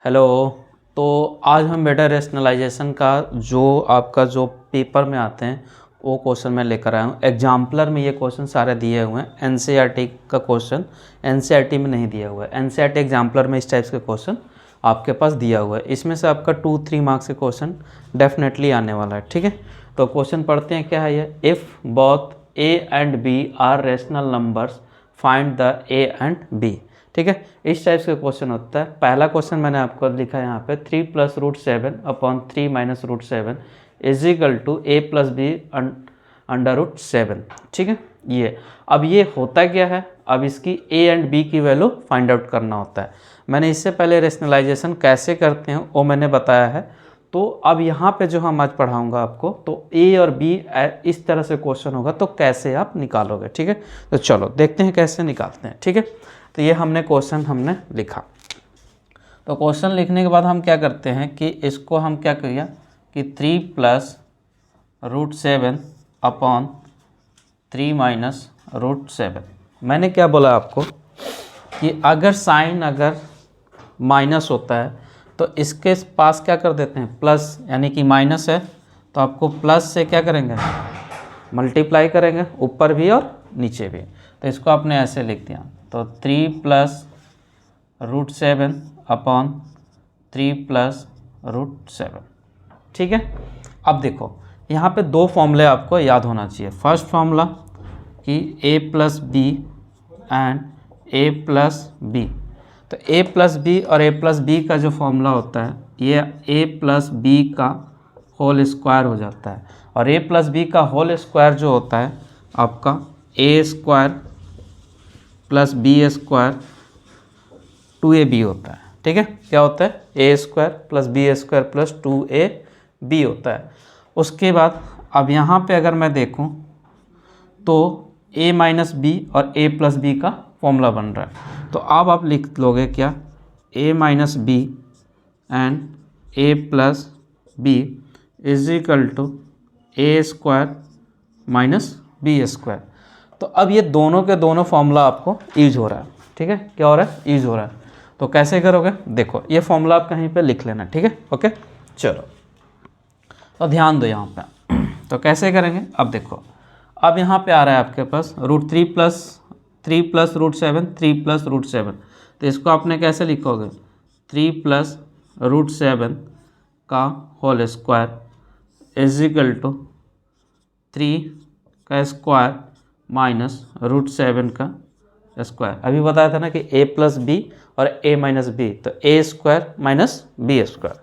Hello. तो आज हम बेटा रेशनलाइजेशन का जो पेपर में आते हैं वो क्वेश्चन मैं लेकर आया हूँ। एग्जाम्पलर में ये क्वेश्चन सारे दिए हुए हैं। एनसीईआरटी का क्वेश्चन एनसीईआरटी में नहीं दिया हुआ है। एनसीईआरटी एग्जाम्पलर में इस टाइप्स के क्वेश्चन आपके पास दिया हुआ है। इसमें से आपका 2-3 मार्क्स के क्वेश्चन डेफिनेटली आने वाला है। ठीक है, तो क्वेश्चन पढ़ते हैं। क्या है ये? If both A and B are rational numbers find the A and B. ठीक है, इस टाइप से क्वेश्चन होता है। पहला क्वेश्चन मैंने आपको लिखा है यहाँ पे 3 + √7 upon 3 - √7 is equal to a + b √7। ठीक है, ये अब ये होता क्या है? अब इसकी a एंड b की वैल्यू फाइंड आउट करना होता है। मैंने इससे पहले रेशनलाइजेशन कैसे करते हैं वो मैंने बताया है। तो अब यहाँ पे जो हम आज पढ़ाऊँगा आपको, तो a और b इस तरह से क्वेश्चन होगा तो कैसे आप निकालोगे। ठीक है, तो चलो देखते हैं कैसे निकालते हैं। ठीक है, तो ये क्वेश्चन हमने लिखा। तो क्वेश्चन लिखने के बाद हम क्या करते हैं कि इसको हम क्या किया कि 3 + √7 अपॉन 3 - √7। मैंने क्या बोला आपको कि अगर साइन अगर माइनस होता है तो इसके पास क्या कर देते हैं प्लस, यानी कि माइनस है तो आपको प्लस से क्या करेंगे मल्टीप्लाई करेंगे, ऊपर भी और नीचे भी। तो इसको आपने ऐसे लिख दिया, तो 3 + √7 अपॉन 3 + √7। ठीक है, अब देखो यहाँ पे दो फॉर्मूले आपको याद होना चाहिए। फर्स्ट फॉर्मूला कि a + b and a + b। तो a + b और a + b का जो फॉर्मूला होता है ये a + b का होल स्क्वायर हो जाता है। और a + b का होल स्क्वायर जो होता है आपका a² + b² 2ab होता है। ठीक है, क्या होता है? a² + b² + 2ab होता है। उसके बाद अब यहाँ पे अगर मैं देखूँ तो a - b और a + b का फॉर्मूला बन रहा है। तो अब आप लिख लोगे क्या? a - b and a + b is equal to a² - b²। तो अब ये दोनों के दोनों फॉर्मूला आपको यूज हो रहा है। ठीक है, क्या हो रहा है? यूज हो रहा है। तो कैसे करोगे? देखो ये फॉर्मूला आप कहीं पे लिख लेना। ठीक है, ओके चलो, तो ध्यान दो यहाँ पे। तो कैसे करेंगे? अब देखो, अब यहाँ पे आ रहा है आपके पास √3 + √7 3 + √7। तो इसको आपने कैसे लिखोगे? 3 + √7 का whole square is equal to 3 का स्क्वायर माइनस √7 का स्क्वायर। अभी बताया था ना कि a + b और a - b, तो a² - b²।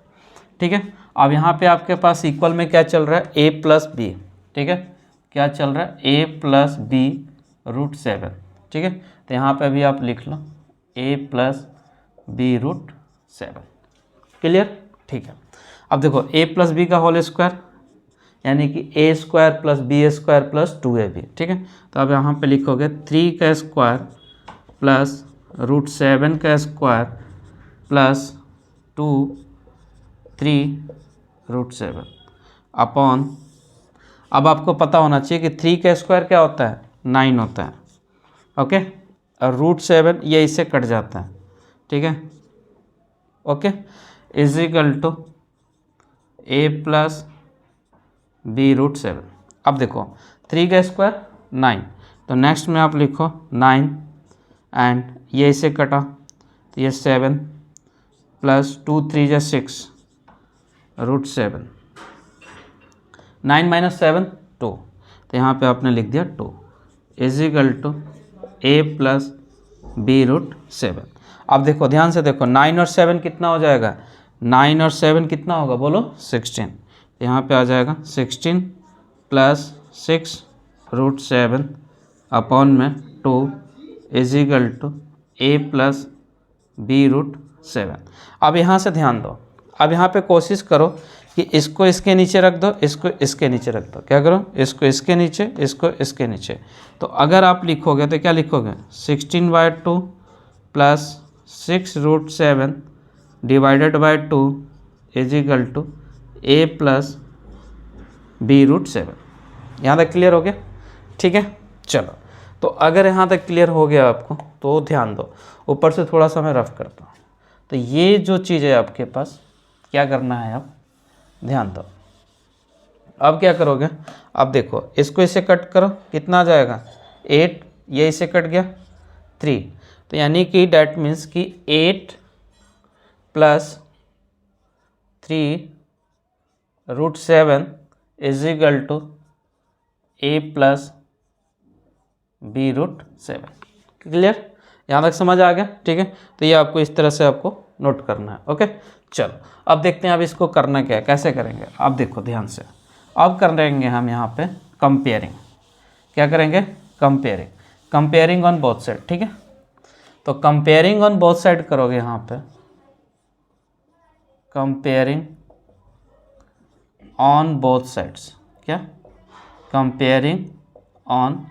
ठीक है, अब यहाँ पे आपके पास इक्वल में क्या चल रहा है? a + b। ठीक है, क्या चल रहा है? a + b √7। ठीक है, तो यहाँ पे भी आप लिख लो a + b √7। क्लियर? ठीक है, अब देखो a + b का होल स्क्वायर यानी कि a² + b² + 2ab। ठीक है, तो अब यहाँ पे लिखोगे 3 का स्क्वायर प्लस √7 का स्क्वायर प्लस 2 3 √7 अपॉन, अब आपको पता होना चाहिए कि 3 का स्क्वायर क्या होता है? 9 होता है। ओके, और √7 ये इससे कट जाता है। ठीक है, okay, is equal to a + b √7। अब देखो 3 का स्क्वायर 9, तो नेक्स्ट में आप लिखो 9 एंड ये इसे कटा तो ये 7 प्लस 2 3 या 6 √7। 9 - 7 2, तो यहाँ पे आपने लिख दिया 2 is equal to a + b √7। अब देखो ध्यान से देखो, 9 और 7 कितना हो जाएगा? 9 और 7 कितना होगा बोलो? 16। यहाँ पे आ जाएगा 16 + 6 √7 अपॉन में 2 is equal to a + b √7। अब यहाँ से ध्यान दो, अब यहाँ पे कोशिश करो कि इसको इसके नीचे रख दो, इसको इसके नीचे रख दो। क्या करो? इसको इसके नीचे, इसको इसके नीचे। तो अगर आप लिखोगे तो क्या लिखोगे? 16/2 + 6 √7 divided by 2 is equal to a + b √7। यहाँ तक क्लियर हो गया? ठीक है, चलो, तो अगर यहाँ तक क्लियर हो गया आपको तो ध्यान दो, ऊपर से थोड़ा सा मैं रफ करता हूँ। तो ये जो चीज़ है आपके पास क्या करना है, आप ध्यान दो। अब क्या करोगे, अब देखो इसको इसे कट करो, कितना आ जाएगा 8, ये इसे कट गया 3, तो यानी कि डैट मीन्स कि 8 plus 3√7 is equal to a plus b√7। Clear, यहाँ तक समझ आ गया? ठीक है, तो ये आपको इस तरह से आपको नोट करना है। ओके, चलो अब देखते हैं अब इसको करना क्या है, कैसे करेंगे। अब देखो ध्यान से, अब कर लेंगे हम यहाँ पे कंपेयरिंग। क्या करेंगे? Comparing, comparing on both side. ठीक है, तो कंपेयरिंग ऑन बोथ साइड करोगे यहाँ पे, कंपेयरिंग ऑन बोथ साइड्स। क्या? Comparing on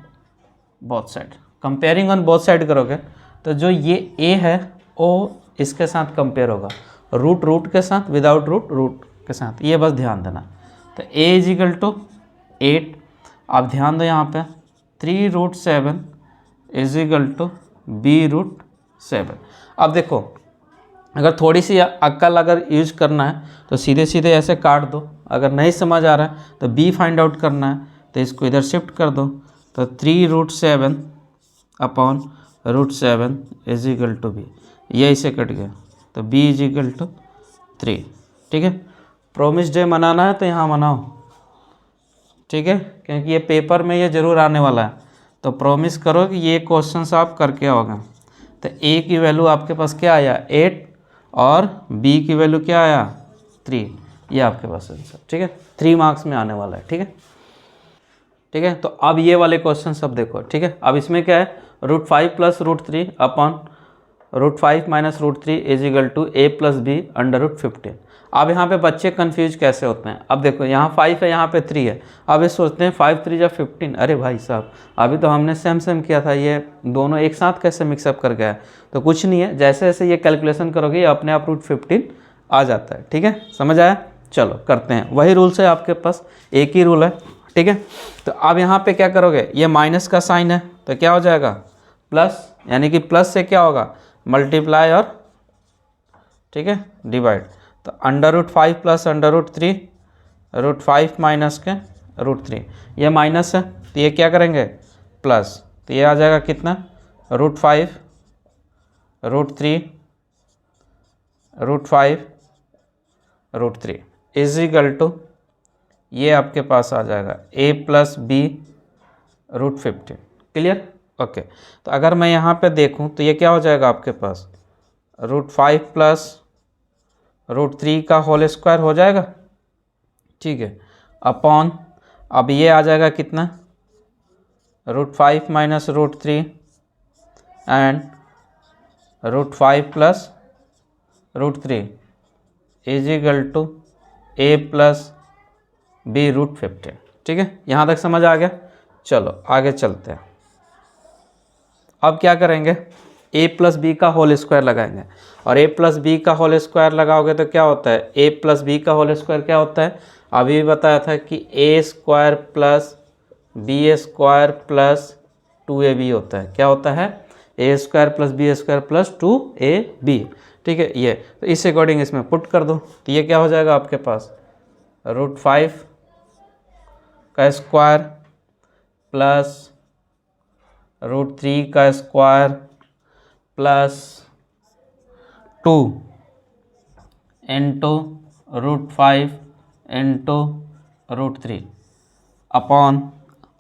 both side. Comparing on both side करोगे तो जो ये a है वो इसके साथ कंपेयर होगा, रूट रूट के साथ, विदाउट रूट रूट के साथ, ये बस ध्यान देना। तो a इज इक्वल टू 8, आप ध्यान दो यहाँ पे 3√7 इज इक्वल टू b√7। अब देखो अगर थोड़ी सी अक्ल अगर यूज करना है तो सीधे सीधे ऐसे काट दो, अगर नहीं समझ आ रहा है तो b फाइंड आउट करना है तो इसको इधर शिफ्ट कर दो, तो 3√7 upon √7 is equal to b, ये इसे कट गया तो b इज इक्वल टू 3। ठीक है, प्रोमिस डे मनाना है तो यहाँ मनाओ, ठीक है, क्योंकि ये पेपर में ये ज़रूर आने वाला है, तो प्रॉमिस करो कि ये क्वेश्चंस आप करके आओगे। तो a की वैल्यू आपके पास क्या आया 8 और b की वैल्यू क्या आया 3, ये आपके पास आंसर। ठीक है, 3 मार्क्स में आने वाला है। ठीक है, ठीक है, तो अब ये वाले क्वेश्चन सब देखो। ठीक है, अब इसमें क्या है, √5 plus √3 upon √5 minus √3 is equal to a plus b √15। अब यहाँ पे बच्चे कंफ्यूज कैसे होते हैं, अब देखो यहाँ 5 है, यहाँ पे 3 है, अब ये सोचते हैं 5 3 या 15, अरे भाई साहब अभी तो हमने सेम सेम किया था, ये दोनों एक साथ कैसे मिक्सअप कर गया है। तो कुछ नहीं है, जैसे जैसे ये कैलकुलेशन करोगे ये अपने आप √15 आ जाता है। ठीक है, समझ आया? चलो करते हैं, वही रूल्स है आपके पास, एक ही रूल है। ठीक है, तो अब यहाँ पे क्या करोगे, ये माइनस का साइन है तो क्या हो जाएगा प्लस, यानी कि प्लस से क्या होगा मल्टीप्लाई और, ठीक है, डिवाइड। तो √5 प्लस √3, √5 माइनस के √3, ये माइनस है तो ये क्या करेंगे प्लस, तो ये आ जाएगा कितना √5 √3 √5 √3 इज इक्वल टू, ये आपके पास आ जाएगा a plus b √15। Clear? Okay, तो अगर मैं यहाँ पे देखूँ तो ये क्या हो जाएगा आपके पास √5 प्लस √3 का होल स्क्वायर हो जाएगा। ठीक है, अपॉन, अब ये आ जाएगा कितना √5 minus √3 and √5 plus √3 is equal to a plus b √15। ठीक है, यहाँ तक समझ आ गया? चलो आगे चलते हैं। अब क्या करेंगे, a प्लस बी का होल स्क्वायर लगाएंगे, और a प्लस बी का होल स्क्वायर लगाओगे तो क्या होता है, a प्लस बी का होल स्क्वायर क्या होता है, अभी भी बताया था कि a square plus b square plus 2ab होता है। क्या होता है, a square plus b square plus 2ab। ठीक है, ये तो इस अकॉर्डिंग इसमें पुट कर दो, तो ये क्या हो जाएगा आपके पास √5 का स्क्वायर प्लस √3 का square plus 2 into √5 into √3 upon,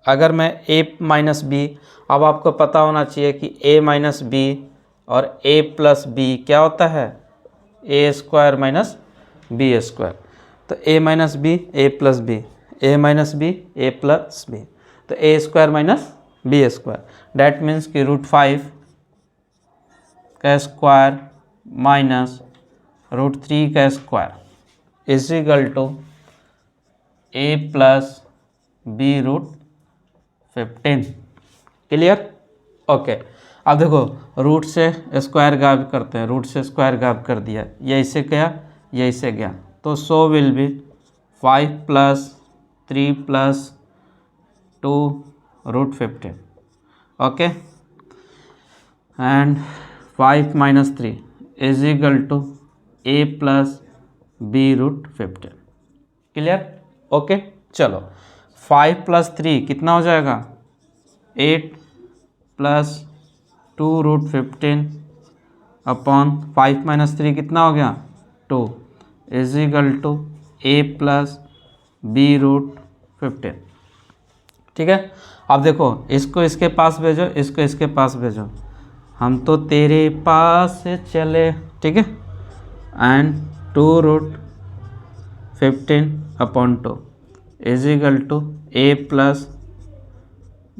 अगर मैं a माइनस बी, अब आपको पता होना चाहिए कि a माइनस बी और a प्लस बी क्या होता है a square minus b square. तो a minus b a plus b, a minus b a plus b, तो a square minus b square, that means कि √5 का स्क्वायर माइनस √3 का square is equal to a plus b √15। Clear? Okay, अब देखो root से square गायब करते हैं, रूट से स्क्वायर गायब कर दिया, ये इससे गया, ये इससे गया, तो so will be 5 plus 3 plus 2 √15। Okay, and 5 minus 3 is equal to a plus b root 15। Clear? Okay, चलो 5 प्लस 3 कितना हो जाएगा? 8 प्लस 2 रूट 15 अपॉन 5 माइनस 3 कितना हो गया? 2 is equal to a plus b root 15। ठीक है, अब देखो इसको इसके पास भेजो, इसको इसके पास भेजो, हम तो तेरे पास से चले। ठीक है, and 2 root 15 upon 2 is equal to a plus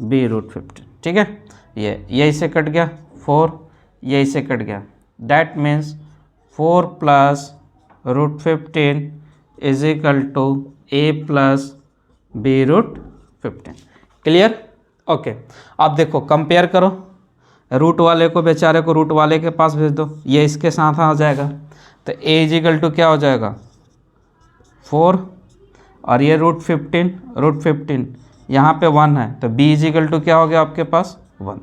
b root 15। ठीक है, यही से कट गया 4, यही से कट गया, that means 4 plus root 15 is equal to a plus b root 15। Clear? Okay, अब देखो कंपेयर करो, रूट वाले को बेचारे को रूट वाले के पास भेज दो, ये इसके साथ आ जाएगा, तो ए इज इक्वल टू क्या हो जाएगा? 4, और ये रूट 15 यहाँ पे 1 है, तो b इज इक्वल टू क्या हो गया आपके पास? 1।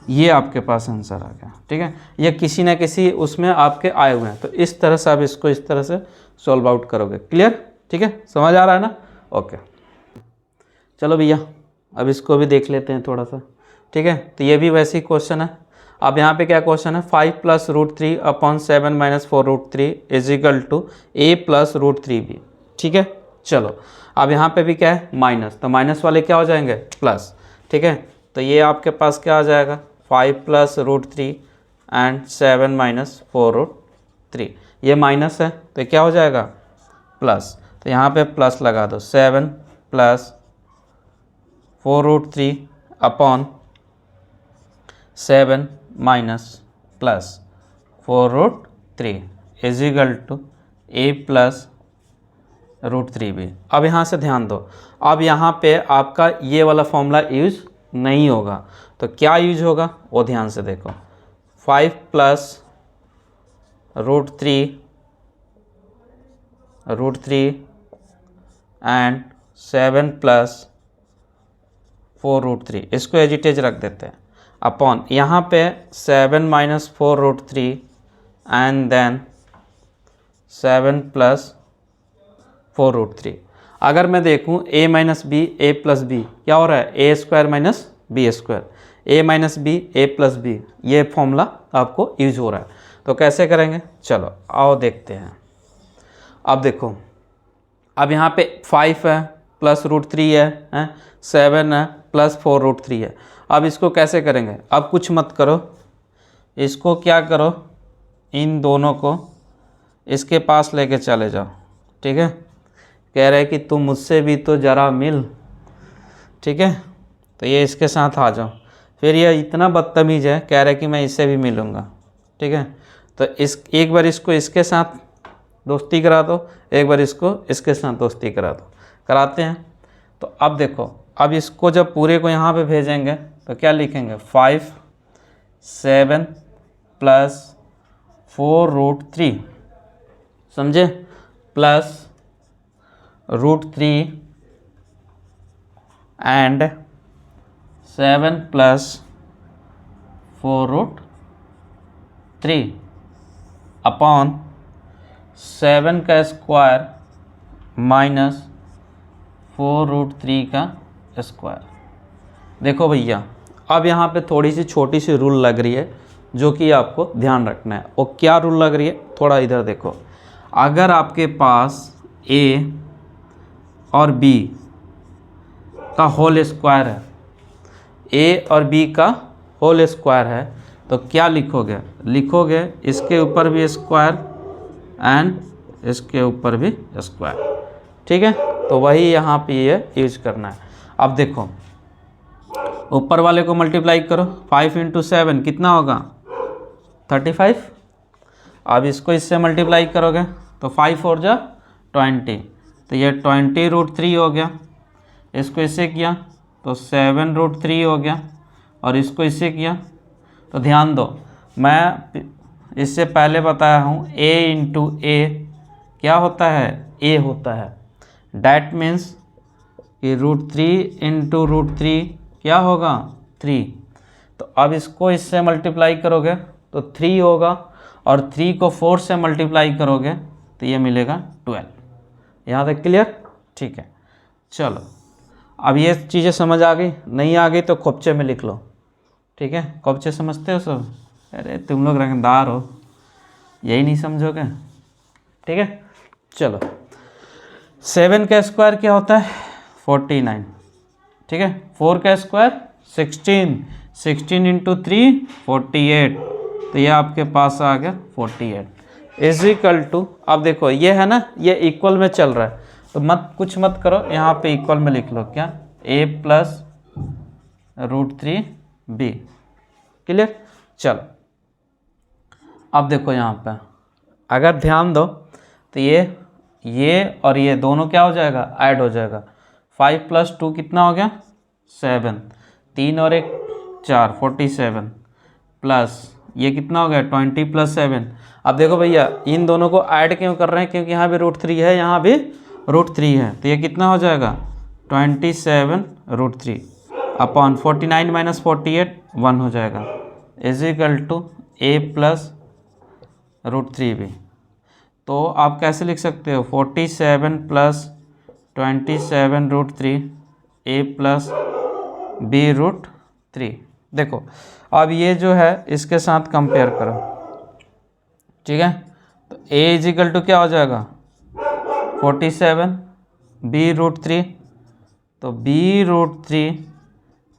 ये आपके पास आंसर आ गया। ठीक है, ये किसी ना किसी उसमें आपके आए हुए हैं, तो इस तरह से आप इसको इस तरह से सॉल्व आउट करोगे। क्लियर? ठीक है, समझ आ रहा है ना? ओके, चलो भैया अब इसको भी देख लेते हैं थोड़ा सा। ठीक है, तो ये भी वैसे ही क्वेश्चन है। अब यहाँ पे क्या क्वेश्चन है? 5 plus root 3 upon 7 minus 4 root 3 is equal to a plus root 3b। ठीक है, चलो अब यहाँ पे भी क्या है? माइनस, तो माइनस वाले क्या हो जाएंगे? प्लस। ठीक है, तो ये आपके पास क्या आ जाएगा? 5 plus root 3 and 7 minus 4 root 3, ये माइनस है तो क्या हो जाएगा? प्लस, तो यहाँ पे प्लस लगा दो, 7 plus 4 root 3 upon 7 minus plus 4 root 3 is equal to a plus root 3b। अब यहाँ से ध्यान दो, अब यहाँ पे आपका ये वाला फॉर्मूला यूज नहीं होगा, तो क्या यूज होगा वो ध्यान से देखो। 5 plus root 3 and 7 plus 4 root 3, इसको एजिटेज रख देते हैं, अपॉन यहाँ पे 7 minus 4 root 3 and then 7 plus 4 root 3। अगर मैं देखूँ a minus b a plus b क्या हो रहा है? A square minus b square, a minus b a plus b, ये फॉर्मूला आपको यूज हो रहा है। तो कैसे करेंगे? चलो आओ देखते हैं। अब देखो, अब यहाँ पे 5 है प्लस रूट 3 है, 7 है प्लस 4 रूट 3 है। अब इसको कैसे करेंगे? अब कुछ मत करो, इसको क्या करो, इन दोनों को इसके पास लेके चले जाओ। ठीक है, कह रहे कि तुम मुझसे भी तो ज़रा मिल। ठीक है, तो ये इसके साथ आ जाओ, फिर ये इतना बदतमीज़ है, कह रहे कि मैं इससे भी मिलूँगा। ठीक है, तो इस एक बार इसको इसके साथ दोस्ती करा दो, एक बार इसको इसके साथ दोस्ती करा दो, कराते हैं। तो अब देखो, अब इसको जब पूरे को यहाँ पे भेजेंगे तो क्या लिखेंगे? 5 7 प्लस 4 रूट 3, समझे, plus root 3 and 7 plus 4 root 3 upon 7 का स्क्वायर माइनस 4 रूट 3 का स्क्वायर। देखो भैया, अब यहाँ पे थोड़ी सी छोटी सी रूल लग रही है जो कि आपको ध्यान रखना है। और क्या रूल लग रही है? थोड़ा इधर देखो, अगर आपके पास a और b का होल स्क्वायर है, a और b का होल स्क्वायर है, तो क्या लिखोगे? लिखोगे इसके ऊपर भी स्क्वायर एंड इसके ऊपर भी स्क्वायर। ठीक है, तो वही यहाँ पे ये यूज करना है। अब देखो, ऊपर वाले को मल्टीप्लाई करो, 5 इंटू 7 कितना होगा? 35। अब इसको इससे मल्टीप्लाई करोगे तो 5 और जा 20, तो ये 20 रूट 3 हो गया। इसको इससे किया तो 7 रूट 3 हो गया, और इसको इससे किया तो ध्यान दो, मैं इससे पहले बताया हूँ a इंटू ए क्या होता है? a होता है। डैट मीन्स कि रूट 3 इंटू रूट 3 क्या होगा? 3। तो अब इसको इससे मल्टीप्लाई करोगे तो 3 होगा, और 3 को 4 से मल्टीप्लाई करोगे तो ये मिलेगा 12। यहाँ तक क्लियर? ठीक है, चलो अब ये चीज़ें समझ आ गई, नहीं आ गई तो कोपचे में लिख लो। ठीक है, कोपचे समझते हो सब? अरे तुम लोग रंगदार हो, यही नहीं समझोगे। ठीक है, चलो 7 का स्क्वायर क्या होता है? 49। ठीक है, 4 का स्क्वायर 16, 16 इंटू 3 48, तो ये आपके पास आ गया 48 इज इक्वल टू, अब देखो ये है ना, ये इक्वल में चल रहा है तो मत कुछ मत करो, यहाँ पे इक्वल में लिख लो क्या, a प्लस √3b। क्लियर? चलो अब देखो यहाँ पे अगर ध्यान दो तो ये और ये दोनों क्या हो जाएगा, ऐड हो जाएगा। 5 + 2 कितना हो गया? 7, 3 और 1 4, 47 प्लस ये कितना हो गया, 20 + 7। अब देखो भैया इन दोनों को ऐड क्यों कर रहे हैं, क्योंकि यहाँ भी √3 है, यहाँ भी √3 है, तो ये कितना हो जाएगा 27 √3 अपॉन 49 - 48 1 हो जाएगा is equal to a plus √3b। तो आप कैसे लिख सकते हो, 47 + 27 √3 a प्लस b √3। देखो अब ये जो है इसके साथ कंपेयर करो। ठीक है, तो a इज इक्वल टू क्या हो जाएगा 47, b √3, तो b √3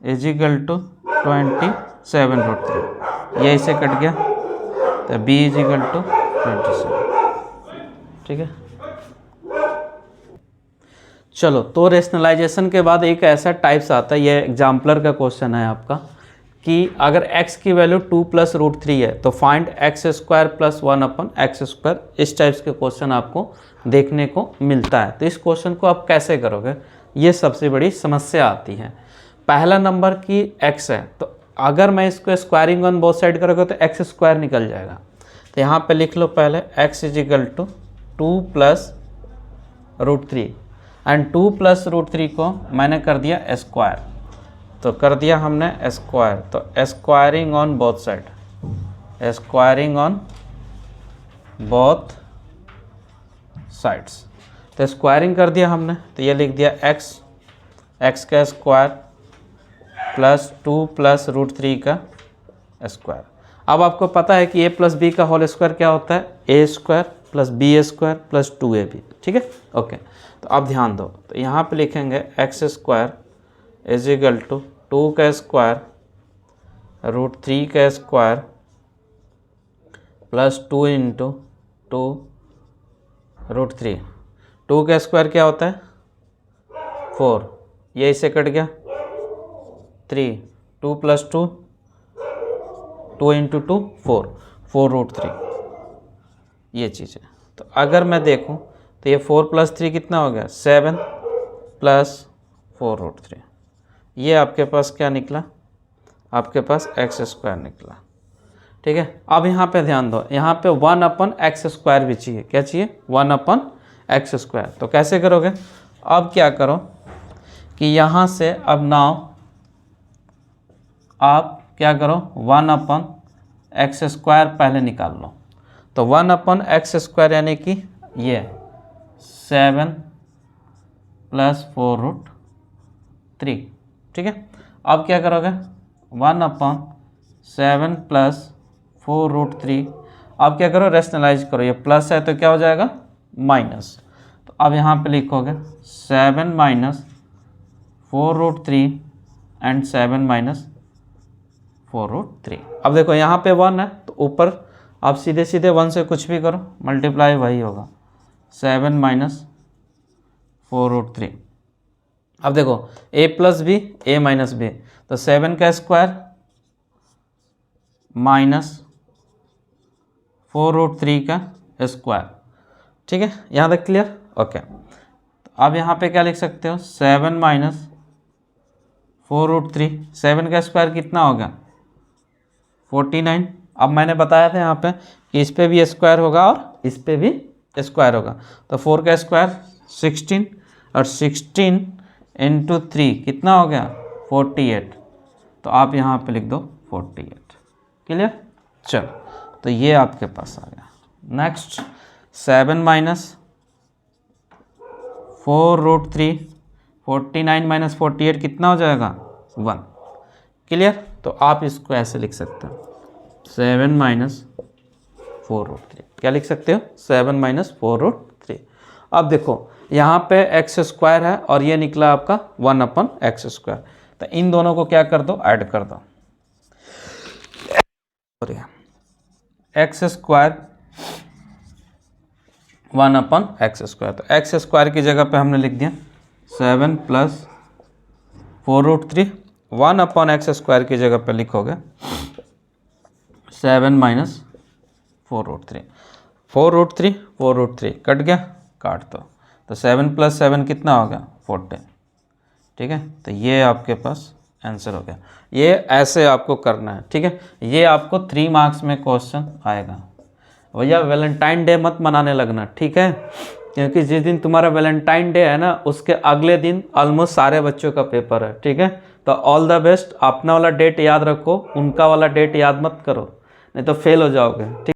इज इक्वल टू 27 √3, ये इसे कट गया तो b इज इक्वल टू 27। ठीक है, चलो तो रेशनलाइजेशन के बाद एक ऐसा टाइप्स आता है, ये एग्जाम्पलर का क्वेश्चन है आपका, कि अगर x की वैल्यू 2 + √3 है तो फाइंड x² + 1/x²। इस टाइप्स के क्वेश्चन आपको देखने को मिलता है। तो इस क्वेश्चन को आप कैसे करोगे, ये सबसे बड़ी समस्या आती है। पहला नंबर की x है, तो अगर मैं इसको स्क्वायरिंग ऑन बोथ साइड करोगे तो x² निकल जाएगा। तो यहाँ पे लिख लो पहले x = 2 + √3 एंड 2 + √3 को मैंने कर दिया स्क्वायर, तो कर दिया हमने स्क्वायर, तो squaring on both side, squaring on both sides, तो स्क्वायरिंग कर दिया हमने, तो ये लिख दिया x का स्क्वायर प्लस 2 + √3 का स्क्वायर। अब आपको पता है कि a + b का होल स्क्वायर क्या होता है, a² + b² + 2ab। ठीक है, ओके। तो अब ध्यान दो, तो यहाँ पे लिखेंगे x² इज इक्वल टू 2 का स्क्वायर √3 का स्क्वायर प्लस 2 × 2 √3। 2 का स्क्वायर क्या होता है 4, ये इससे कट गया 3, 2 + 2 2 × 2 4, 4 √3, ये चीज़ है। तो अगर मैं देखूं तो ये 4 + 3 कितना हो गया 7 + 4 √3, ये आपके पास क्या निकला, आपके पास x² निकला। ठीक है, अब यहाँ पे ध्यान दो, यहाँ पे 1/x² भी चाहिए, क्या चाहिए 1/x²। तो कैसे करोगे, अब क्या करो कि यहाँ से अब नाउ आप क्या करो 1/x² पहले निकाल लो, तो 1/x² यानी कि ये 7 + 4 √3। ठीक है, अब क्या करोगे 1/7 + 4 √3, अब क्या करो रेशनलाइज करो, ये प्लस है तो क्या हो जाएगा माइनस, तो अब यहाँ पे लिखोगे 7 - 4 √3 एंड 7 - 4 √3। अब देखो यहाँ पे 1 है तो ऊपर आप सीधे सीधे 1 से कुछ भी करो, मल्टीप्लाई वही होगा 7 - 4 √3। अब देखो a + b a - b, तो 7 का स्क्वायर माइनस 4 √3 का स्क्वायर। ठीक है, यहाँ तक क्लियर? ओके, तो अब यहाँ पे क्या लिख सकते हो 7 - 4 √3, 7 का स्क्वायर कितना हो गया 49। अब मैंने बताया था यहाँ पे कि इस पे भी स्क्वायर होगा और इस पे भी स्क्वायर होगा, तो 4 का स्क्वायर 16 और 16 × 3 कितना हो गया 48, तो आप यहाँ पे लिख दो 48। क्लियर? चलो तो ये आपके पास आ गया। नेक्स्ट 7 माइनस 4√3, 49 माइनस 48 कितना हो जाएगा 1। क्लियर। तो आप इसको ऐसे लिख सकते हो 7 माइनस 4√3। क्या लिख सकते हो 7 माइनस 4√3। अब देखो यहाँ पे एक्स स्क्वायर है और ये निकला आपका 1/x²। तो इन दोनों को क्या कर दो ऐड कर दो। x² 1/x²। तो x² की जगह पे हमने लिख दिया 7 प्लस 4√3। 1/x² की जगह पे लिखोगे 7 माइनस 4√3। 4√3 कट गया, काट दो। तो 7 प्लस 7 कितना हो गया 14। ठीक है। तो ये आपके पास आंसर हो गया। ये ऐसे आपको करना है। ठीक है। ये आपको 3 मार्क्स में क्वेश्चन आएगा। भैया वैलेंटाइन डे मत मनाने लगना, ठीक है, क्योंकि जिस दिन तुम्हारा वैलेंटाइन डे है ना उसके अगले दिन ऑलमोस्ट सारे बच्चों का पेपर है। ठीक है। तो ऑल द बेस्ट। अपना वाला डेट याद रखो, उनका वाला डेट याद मत करो, नहीं तो फेल हो जाओगे। ठीक।